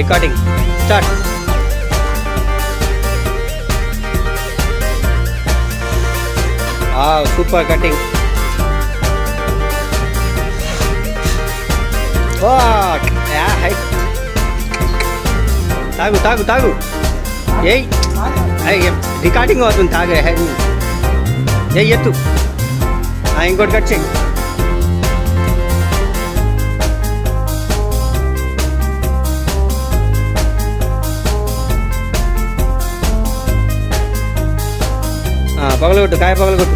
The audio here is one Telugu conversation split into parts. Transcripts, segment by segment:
Recording start. Super cutting. తాగు తాగు తాగు. ఏయ్ రికార్డింగ్ అవుతుంది, తాగే. ఏయ్ ఎత్తు. ఇంకోటి కట్ చేయి. పగలగొట్టు, కాయ పగలగొట్టు.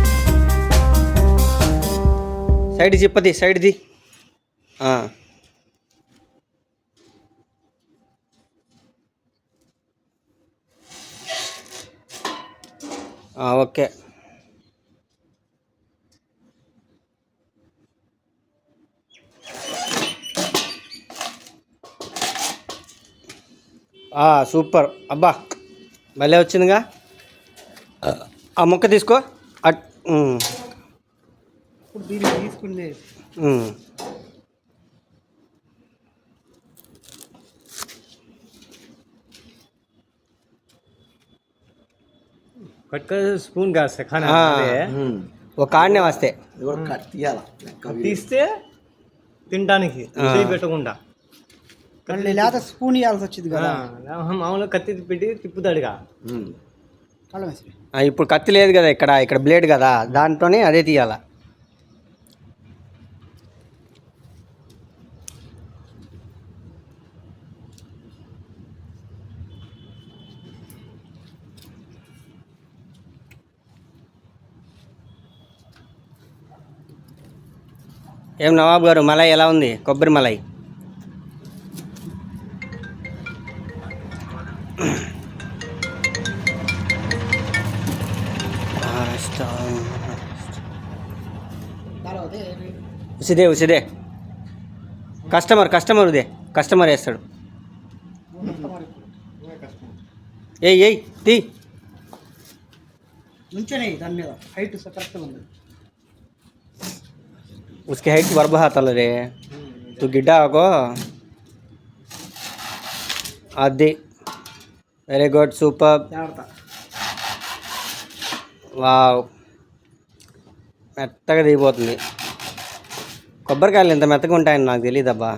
సైడ్ చిప్పది, సైడ్ది. ఓకే. సూపర్. అబ్బా భలే వచ్చిందిగా. ఆ ముక్క తీసుకో. తీసుకుంది స్పూన్ కాస్తే ఒక కాడనే వస్తే తీస్తే తినడానికి పెట్టకుండా లేత స్పూన్ ఇవ్వాల్సి వచ్చింది కదా. మామూలుగా కత్తి పెట్టి తిప్పుతాడుగా. ఇప్పుడు కత్తి లేదు కదా, ఇక్కడ బ్లేడ్ కదా, దాంట్లోనే అదే తీయాల. ఏం నవాబు గారు, మలై ఎలా ఉంది? కొబ్బరి మలై. ఉసిదే ఉసిదే. కస్టమర్ ఉదే, కస్టమర్ వేస్తాడు. ఏయ్ తీ. నుంచోనే దాని మీద హైట్ కరెక్ట్గా ఉంది. उसके हाइट बरबा हाथल रे तू गिड्डा आगो. అది వెరీ గుడ్, సూపర్. వావ్, మెత్తగా దిగిపోతుంది. కొబ్బరికాయలు ఇంత మెత్తగా ఉంటాయని నాకు తెలియదబ్బా.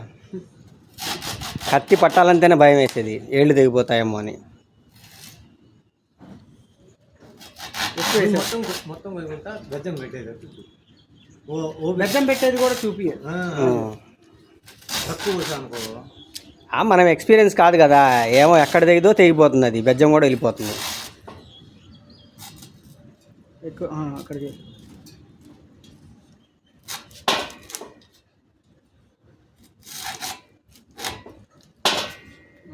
కత్తి పట్టాలంటేనే భయం వేసేది, ఏళ్ళు దిగిపోతాయేమో అని. మొత్తం గజ్జం పెట్టేది, బెజ్జం పెట్టేది కూడా చూపి తక్కువ అనుకో. మనం ఎక్స్పీరియన్స్ కాదు కదా, ఏమో ఎక్కడ తెగిదో తెగిపోతుంది, అది బెజ్జం కూడా వెళ్ళిపోతుంది. ఎక్కువ అక్కడ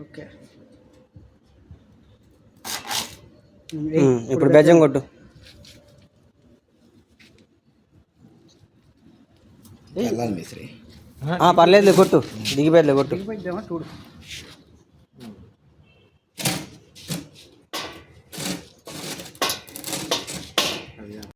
ఓకే. ఇప్పుడు బెజ్జం కొట్టు. మిశ్రీ పర్లేదు కొట్టు, దిగిపోయేది కొట్టు. చూడు.